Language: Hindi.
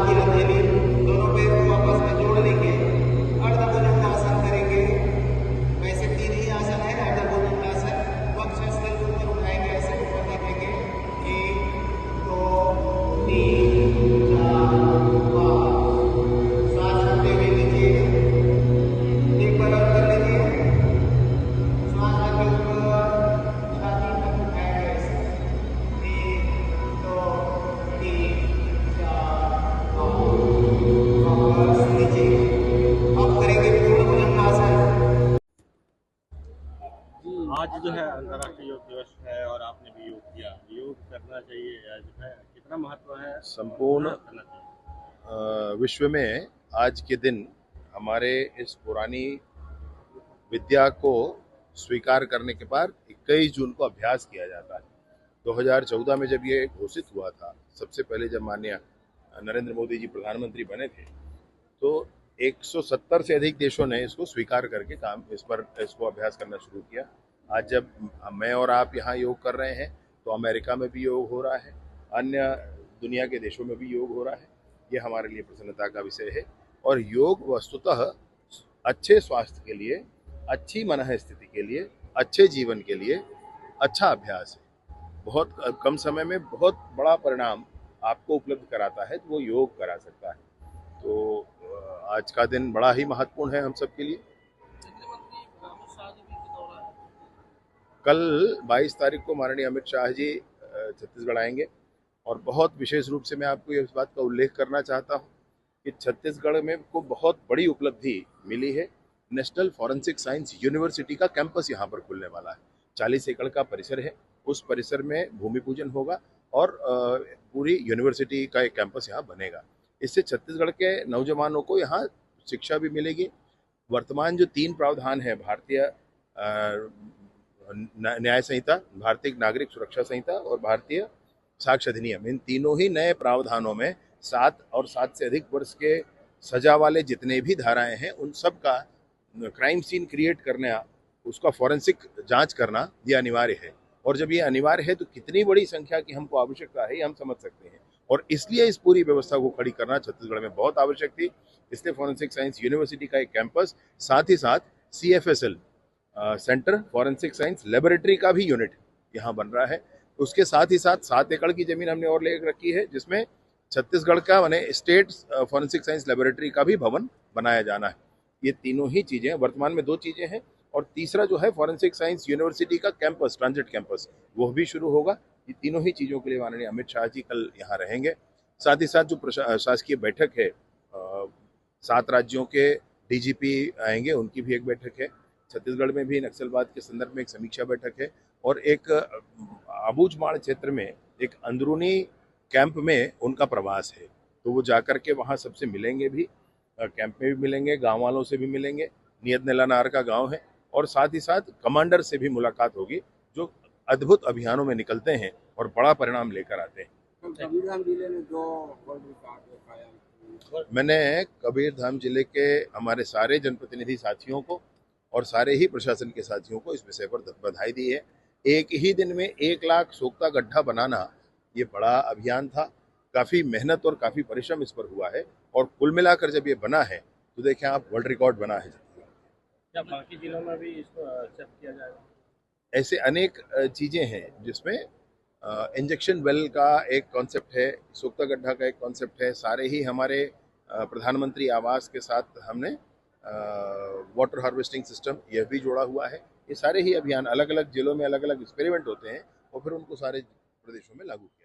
की हथेली, दोनों पैर को आपस में जोड़ लेंगे, अर्ध भुजंगासन करेंगे। वैसे 3 ही आसन है, अर्ध भुजंगासन। वक्षस्थल को ऊपर उठाएंगे, ऐसे ऊपर देखेंगे। 1 2 3 4 5। श्वास छोड़ते हुए लीजिए, एक बार और कर लीजिए। श्वास लेते ऊपर, छाती तक उठाएंगे ऐसे। 1 2 3 4 5। वापस नीचे। अब करेंगे पूर्ण भुजंगासन। आज जो है अंतर्राष्ट्रीय योग दिवस है और आपने भी योग किया। योग करना चाहिए या जो है कितना महत्व है, संपूर्ण करना चाहिए? विश्व में आज के दिन हमारे इस पुरानी विद्या को स्वीकार करने के बाद 21 जून को अभ्यास किया जाता है। 2014 में जब ये घोषित हुआ था, सबसे पहले जब माननीय नरेंद्र मोदी जी प्रधानमंत्री बने थे, तो 170 से अधिक देशों ने इसको स्वीकार करके इसको अभ्यास करना शुरू किया। आज जब मैं और आप यहाँ योग कर रहे हैं, तो अमेरिका में भी योग हो रहा है, अन्य दुनिया के देशों में भी योग हो रहा है। ये हमारे लिए प्रसन्नता का विषय है। और योग वस्तुतः अच्छे स्वास्थ्य के लिए, अच्छी मन स्थिति के लिए, अच्छे जीवन के लिए अच्छा अभ्यास है। बहुत कम समय में बहुत बड़ा परिणाम आपको उपलब्ध कराता है, तो वो योग करा सकता है। तो आज का दिन बड़ा ही महत्वपूर्ण है हम सब के लिए। कल 22 तारीख को माननीय अमित शाह जी छत्तीसगढ़ आएंगे और बहुत विशेष रूप से मैं आपको इस बात का उल्लेख करना चाहता हूँ कि छत्तीसगढ़ में को बहुत बड़ी उपलब्धि मिली है। नेशनल फॉरेंसिक साइंस यूनिवर्सिटी का कैंपस यहाँ पर खुलने वाला है। 40 एकड़ का परिसर है। उस परिसर में भूमि पूजन होगा और पूरी यूनिवर्सिटी का एक कैंपस यहाँ बनेगा। इससे छत्तीसगढ़ के नौजवानों को यहाँ शिक्षा भी मिलेगी। वर्तमान जो 3 प्रावधान है, भारतीय न्याय संहिता, भारतीय नागरिक सुरक्षा संहिता और भारतीय साक्ष्य अधिनियम, इन तीनों ही नए प्रावधानों में 7 और 7 से अधिक वर्ष के सजा वाले जितने भी धाराएं हैं, उन सब का क्राइम सीन क्रिएट करना, उसका फॉरेंसिक जांच करना ये अनिवार्य है। और जब ये अनिवार्य है तो कितनी बड़ी संख्या की हमको आवश्यकता है, ये हम समझ सकते हैं। और इसलिए इस पूरी व्यवस्था को खड़ी करना छत्तीसगढ़ में बहुत आवश्यक थी। इसलिए फॉरेंसिक साइंस यूनिवर्सिटी का एक कैंपस, साथ ही साथ CFSL centre forensic science laboratory का भी यूनिट यहाँ बन रहा है। उसके साथ ही साथ 7 एकड़ की जमीन हमने और ले रखी है, जिसमें छत्तीसगढ़ का माने स्टेट फॉरेंसिक साइंस लेबोरेटरी का भी भवन बनाया जाना है। ये तीनों ही चीजें, वर्तमान में 2 चीजें हैं और तीसरा जो है फॉरेंसिक साइंस यूनिवर्सिटी का कैंपस, ट्रांजिट कैंपस, वो भी शुरू होगा। ये तीनों ही चीजों के लिए माननीय अमित शाह जी कल यहाँ रहेंगे। साथ ही साथ जो शासकीय बैठक है, 7 राज्यों के DGP आएंगे, उनकी भी एक बैठक है। छत्तीसगढ़ में भी नक्सलवाद के संदर्भ में एक समीक्षा बैठक है और एक अबूझमाड़ क्षेत्र में एक अंदरूनी कैंप में उनका प्रवास है। तो वो जाकर के वहाँ सबसे मिलेंगे भी, कैंप में भी मिलेंगे, गांव वालों से भी मिलेंगे। नियत नेलानार का गांव है और साथ ही साथ कमांडर से भी मुलाकात होगी, जो अद्भुत अभियानों में निकलते हैं और बड़ा परिणाम लेकर आते हैं। कबीरधाम जिले में जो वर्ल्ड रिकॉर्ड दिखाया, मैंने कबीरधाम जिले के हमारे सारे जनप्रतिनिधि साथियों को और सारे ही प्रशासन के साथियों को इस विषय पर बधाई दी है। एक ही दिन में 1 लाख सोख्ता गड्ढा बनाना ये बड़ा अभियान था। काफ़ी मेहनत और काफ़ी परिश्रम इस पर हुआ है और कुल मिलाकर जब ये बना है तो देखें आप, वर्ल्ड रिकॉर्ड बना है। क्या बाकी जिलों में भी इसको एक्सेप्ट किया जाएगा? ऐसे अनेक चीज़ें हैं जिसमें इंजेक्शन वेल का एक कॉन्सेप्ट है, सोख्ता गड्ढा का एक कॉन्सेप्ट है। सारे ही हमारे प्रधानमंत्री आवास के साथ हमने वाटर हार्वेस्टिंग सिस्टम यह भी जोड़ा हुआ है। ये सारे ही अभियान अलग अलग जिलों में अलग अलग एक्सपेरिमेंट होते हैं और फिर उनको सारे प्रदेशों में लागू किया।